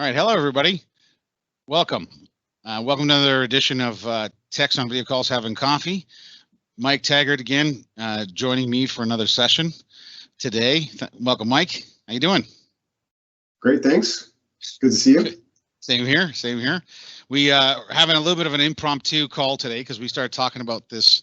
right, hello everybody. Welcome. Welcome to another edition of Text on Video Calls Having Coffee. Mike Taggart again, joining me for another session today. Welcome, Mike. How you doing? Great, thanks. Good to see you. Same here, same here. We are having a little bit of an impromptu call today because we started talking about these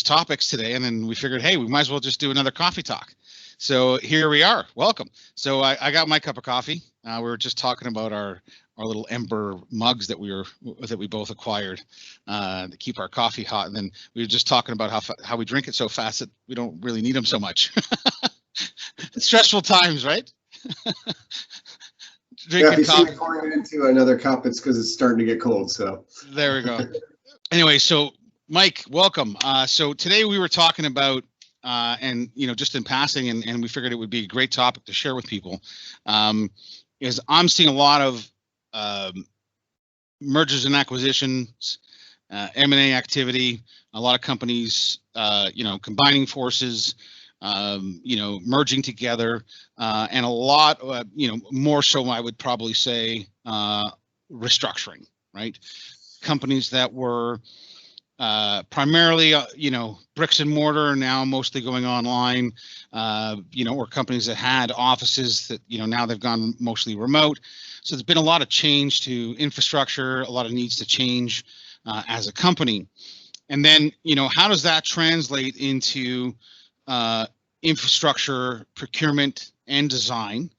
topics today, and then we figured, hey, we might as well just do another coffee talk. So here we are. Welcome. So I got my cup of coffee. We were just talking about our little Ember mugs that we both acquired to keep our coffee hot, and then we were just talking about how we drink it so fast that we don't really need them so much. Stressful times, right? Yeah, if you see me pouring it into another cup, it's because it's starting to get cold. So there we go. Anyway, so Mike, welcome. So today we were talking about and just in passing, and we figured it would be a great topic to share with people. Is I'm seeing a lot of mergers and acquisitions, M&A activity, a lot of companies, combining forces, merging together, and a lot, more so I would probably say restructuring, right? Companies that were primarily, bricks and mortar are now mostly going online, or companies that had offices that, now they've gone mostly remote. So there's been a lot of change to infrastructure, a lot of needs to change as a company. And then, how does that translate into infrastructure procurement and design?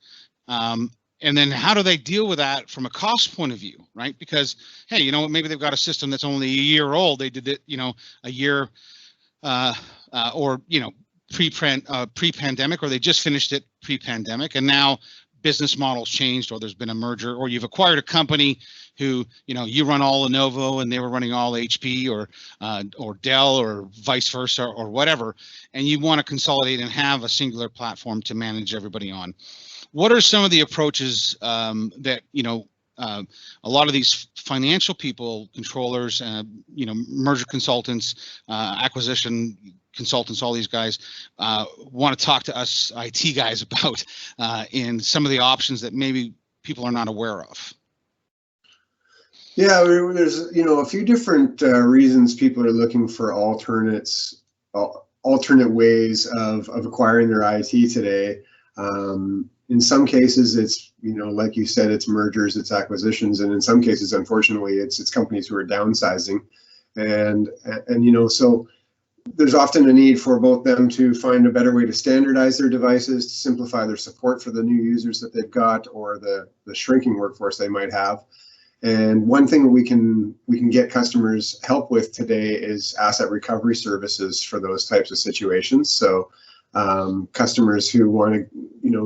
And then how do they deal with that from a cost point of view, right? Because, hey, maybe they've got a system that's only a year old. They did it, a year or, pre-pandemic, or they just finished it pre-pandemic. And now business models changed, or there's been a merger, or you've acquired a company who, you run all Lenovo and they were running all HP or Dell or vice versa or whatever. And you want to consolidate and have a singular platform to manage everybody on. What are some of the approaches that, a lot of these financial people, controllers, merger consultants, acquisition consultants, all these guys want to talk to us IT guys about in some of the options that maybe people are not aware of? Yeah, there's, a few different reasons people are looking for alternate ways of acquiring their IT today. In some cases, it's, like you said, it's mergers, it's acquisitions, and in some cases, unfortunately, it's companies who are downsizing, and so there's often a need for both them to find a better way to standardize their devices, to simplify their support for the new users that they've got, or the shrinking workforce they might have. And one thing that we can get customers help with today is asset recovery services for those types of situations. So customers who want to,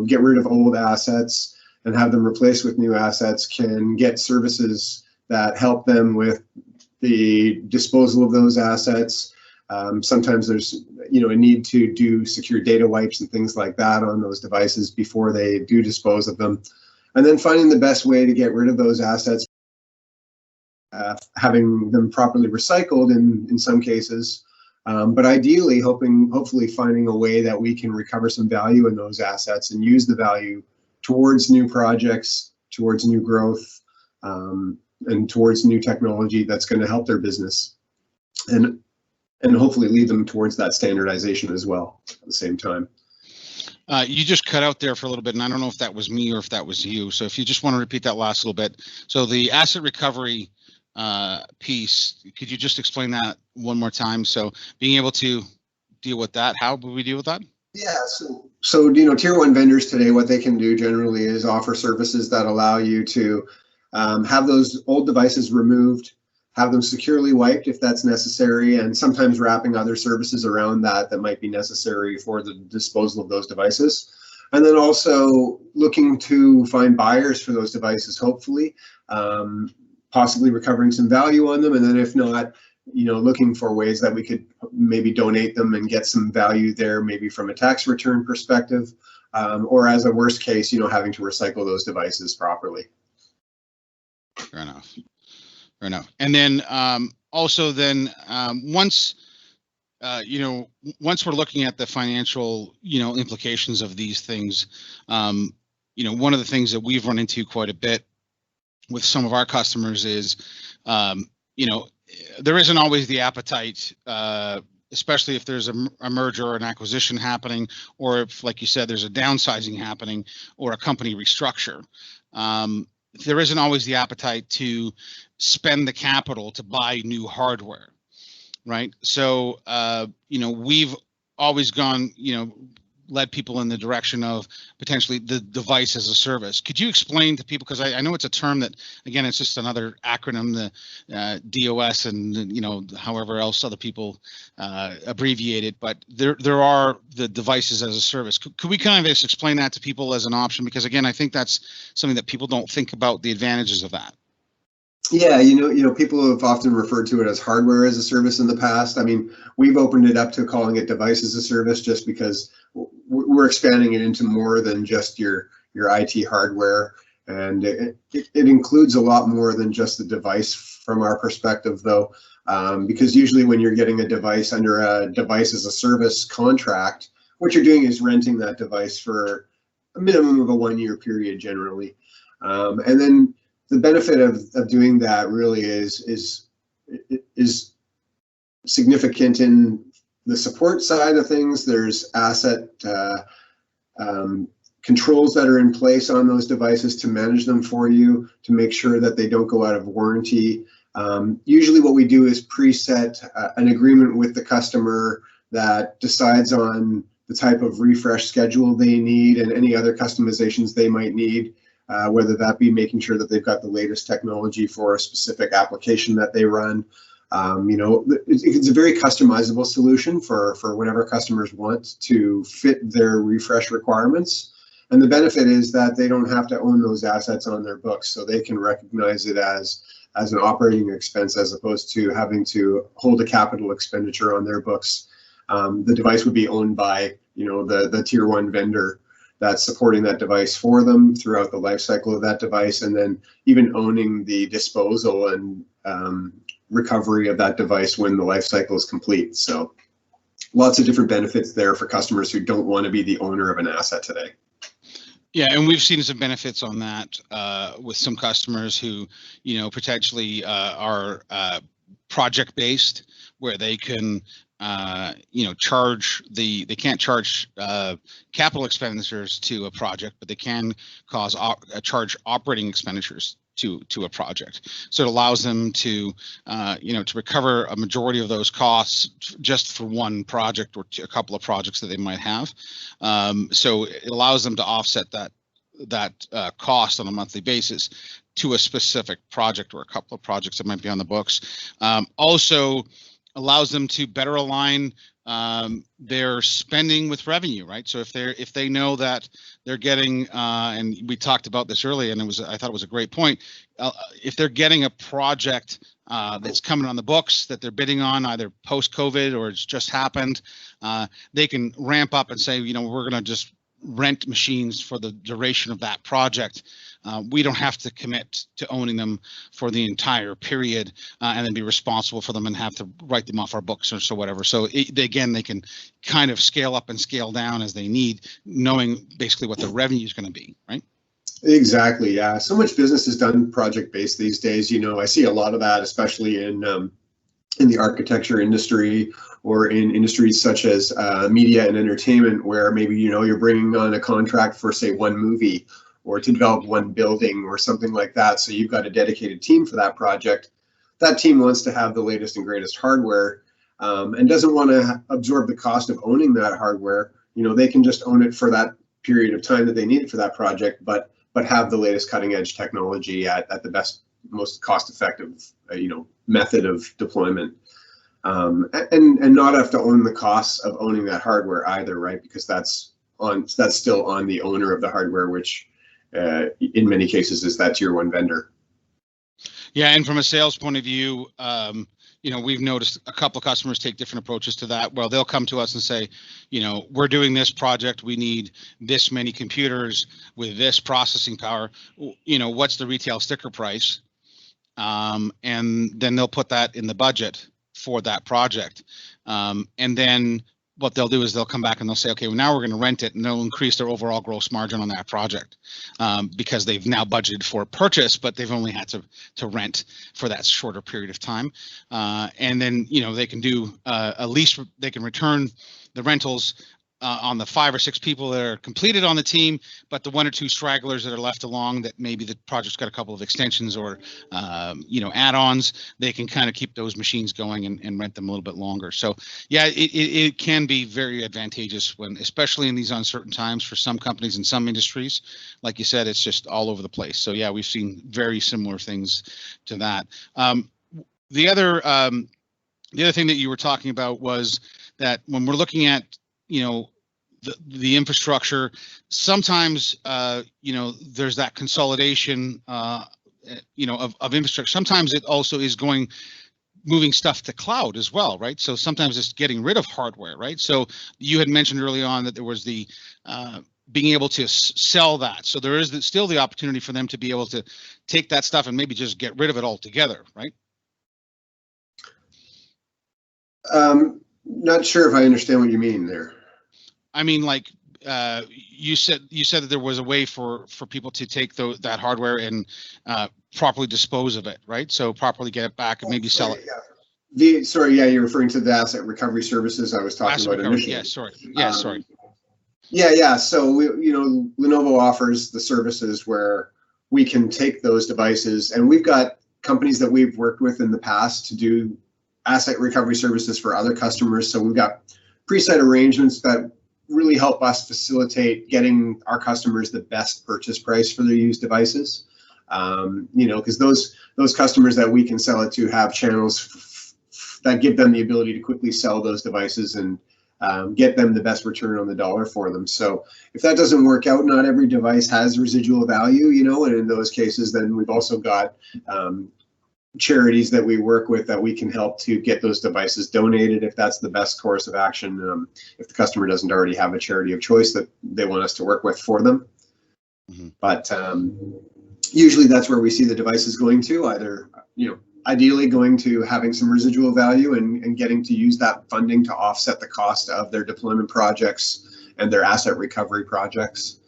get rid of old assets and have them replaced with new assets can get services that help them with the disposal of those assets. Sometimes there's, a need to do secure data wipes and things like that on those devices before they do dispose of them. And then finding the best way to get rid of those assets, having them properly recycled in some cases. But ideally, hopefully finding a way that we can recover some value in those assets and use the value towards new projects, towards new growth, and towards new technology that's going to help their business, and hopefully lead them towards that standardization as well at the same time. You just cut out there for a little bit, and I don't know if that was me or if that was you. So if you just want to repeat that last little bit. So the asset recovery piece, could you just explain that one more time? So being able to deal with that, how would we deal with that? Yeah, so tier one vendors today, what they can do generally is offer services that allow you to have those old devices removed, have them securely wiped if that's necessary, and sometimes wrapping other services around that might be necessary for the disposal of those devices. And then also looking to find buyers for those devices, hopefully, possibly recovering some value on them. And then if not, looking for ways that we could maybe donate them and get some value there, maybe from a tax return perspective, or as a worst case, having to recycle those devices properly. Fair enough. Fair enough. And then also then once once we're looking at the financial implications of these things, one of the things that we've run into quite a bit with some of our customers is, there isn't always the appetite, especially if there's a merger or an acquisition happening, or if, like you said, there's a downsizing happening or a company restructure. There isn't always the appetite to spend the capital to buy new hardware, right? So, we've always gone, led people in the direction of potentially the device as a service. Could you explain to people, because I know it's a term that, again, it's just another acronym, the DOS and, however else other people abbreviate it, but there are the devices as a service. Could we kind of just explain that to people as an option? Because again, I think that's something that people don't think about, the advantages of that. Yeah, people have often referred to it as hardware as a service in the past. I mean, we've opened it up to calling it device as a service just because we're expanding it into more than just your IT hardware. And it includes a lot more than just the device from our perspective, though, because usually when you're getting a device under a device as a service contract, what you're doing is renting that device for a minimum of a 1-year period generally. And then the benefit of doing that really is significant in the support side of things. There's asset controls that are in place on those devices to manage them for you, to make sure that they don't go out of warranty. Usually what we do is preset an agreement with the customer that decides on the type of refresh schedule they need and any other customizations they might need. Whether that be making sure that they've got the latest technology for a specific application that they run. It's a very customizable solution for whatever customers want to fit their refresh requirements. And the benefit is that they don't have to own those assets on their books, so they can recognize it as an operating expense as opposed to having to hold a capital expenditure on their books. The device would be owned by the tier 1 vendor that's supporting that device for them throughout the life cycle of that device, and then even owning the disposal and recovery of that device when the life cycle is complete. So lots of different benefits there for customers who don't want to be the owner of an asset today. Yeah, and we've seen some benefits on that with some customers who, potentially are project-based, where they can they can't charge capital expenditures to a project, but they can charge operating expenditures to a project. So it allows them to recover a majority of those costs just for one project or a couple of projects that they might have. So it allows them to offset that cost on a monthly basis to a specific project or a couple of projects that might be on the books. Also allows them to better align their spending with revenue, right? So if they know that they're getting, and we talked about this earlier, and I thought it was a great point. If they're getting a project that's coming on the books that they're bidding on, either post-COVID or it's just happened, they can ramp up and say, we're going to just rent machines for the duration of that project. We don't have to commit to owning them for the entire period and then be responsible for them and have to write them off our books or so whatever. So they can kind of scale up and scale down as they need, knowing basically what the revenue is going to be, right? Exactly. Yeah. So much business is done project-based these days. I see a lot of that, especially in the architecture industry or in industries such as media and entertainment, where maybe, you're bringing on a contract for, say, one movie or to develop one building or something like that. So you've got a dedicated team for that project. That team wants to have the latest and greatest hardware and doesn't want to absorb the cost of owning that hardware. They can just own it for that period of time that they need it for that project, but have the latest cutting edge technology at the best, most cost effective, method of deployment. And not have to own the costs of owning that hardware either, right? Because that's still on the owner of the hardware, which in many cases is that tier 1 vendor. Yeah, and from a sales point of view, we've noticed a couple of customers take different approaches to that. Well, they'll come to us and say, we're doing this project. We need this many computers with this processing power. What's the retail sticker price? And then they'll put that in the budget for that project. And then what they'll do is they'll come back and they'll say, okay, well, now we're going to rent it, and they'll increase their overall gross margin on that project because they've now budgeted for purchase, but they've only had to rent for that shorter period of time. And then, they can do a lease, they can return the rentals on the 5 or 6 people that are completed on the team, but the 1 or 2 stragglers that are left along that maybe the project's got a couple of extensions or, add-ons, they can kind of keep those machines going and rent them a little bit longer. So yeah, it can be very advantageous especially in these uncertain times for some companies in some industries. Like you said, it's just all over the place. So yeah, we've seen very similar things to that. The other thing that you were talking about was that when we're looking at the infrastructure, sometimes there's that consolidation of infrastructure. Sometimes it also is moving stuff to cloud as well, right? So sometimes it's getting rid of hardware, right? So you had mentioned early on that there was the being able to sell that. So there is still the opportunity for them to be able to take that stuff and maybe just get rid of it altogether, right? Not sure if I understand what you mean there. I mean, like you said that there was a way for people to take that hardware and properly dispose of it, right? So properly get it back and maybe sell it. Yeah. You're referring to the asset recovery services I was talking about initially. Yeah, sorry. Yeah, sorry. Yeah. So Lenovo offers the services where we can take those devices, and we've got companies that we've worked with in the past to do asset recovery services for other customers. So we've got preset arrangements that really help us facilitate getting our customers the best purchase price for their used devices. Because those customers that we can sell it to have channels that give them the ability to quickly sell those devices and get them the best return on the dollar for them. So if that doesn't work out, not every device has residual value, and in those cases, then we've also got charities that we work with that we can help to get those devices donated if that's the best course of action, if the customer doesn't already have a charity of choice that they want us to work with for them. Mm-hmm. But usually that's where we see the devices going to, either ideally going to having some residual value and getting to use that funding to offset the cost of their deployment projects and their asset recovery projects,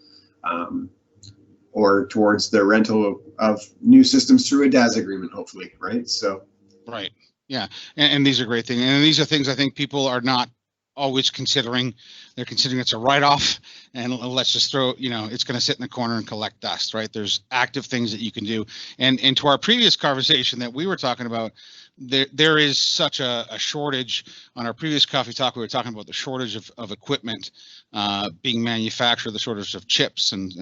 or towards the rental of new systems through a DAS agreement, hopefully, right? So, right, yeah, and these are great things, and these are things I think people are not always considering. They're considering it's a write-off, and let's just throw, it's going to sit in the corner and collect dust, right? There's active things that you can do, and to our previous conversation that we were talking about, there is such a shortage. On our previous coffee talk, we were talking about the shortage of equipment being manufactured, the shortage of chips and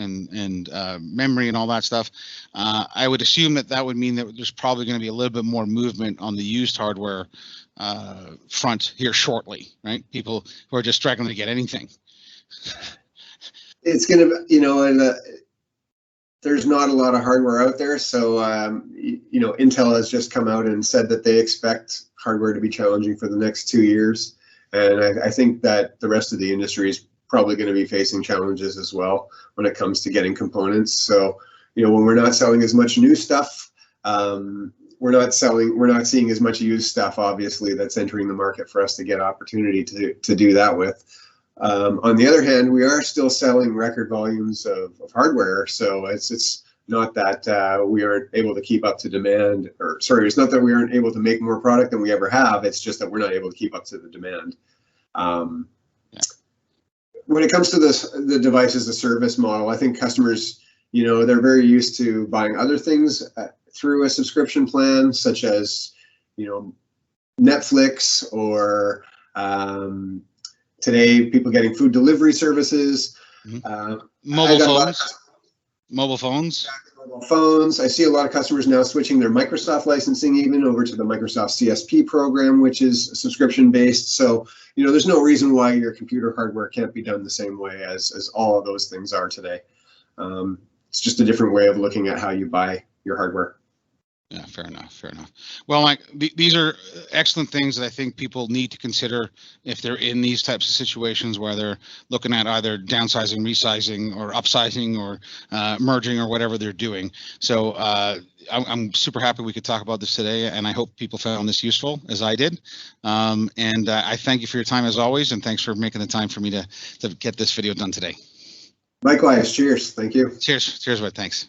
memory and all that stuff. I would assume that would mean that there's probably going to be a little bit more movement on the used hardware front here shortly, right? People who are just struggling to get anything. It's going to, there's not a lot of hardware out there. So, Intel has just come out and said that they expect hardware to be challenging for the next 2 years. And I think that the rest of the industry is probably going to be facing challenges as well when it comes to getting components. So, when we're not selling as much new stuff, we're not seeing as much used stuff, obviously, that's entering the market for us to get opportunity to do that with. On the other hand, we are still selling record volumes of hardware, so it's not that we aren't able to keep up to demand, it's not that we aren't able to make more product than we ever have, it's just that we're not able to keep up to the demand. When it comes to the device as a service model, I think customers, they're very used to buying other things through a subscription plan, such as, Netflix or today, people getting food delivery services. Mobile phones. Mobile phones. I see a lot of customers now switching their Microsoft licensing even over to the Microsoft CSP program, which is subscription based. So, there's no reason why your computer hardware can't be done the same way as all of those things are today. It's just a different way of looking at how you buy your hardware. Yeah, fair enough. Fair enough. Well, Mike, these are excellent things that I think people need to consider if they're in these types of situations where they're looking at either downsizing, resizing, or upsizing, or merging, or whatever they're doing. So I'm super happy we could talk about this today, and I hope people found this useful as I did. And I thank you for your time as always, and thanks for making the time for me to get this video done today. Likewise. Cheers. Thank you. Cheers. Cheers, bud. Thanks.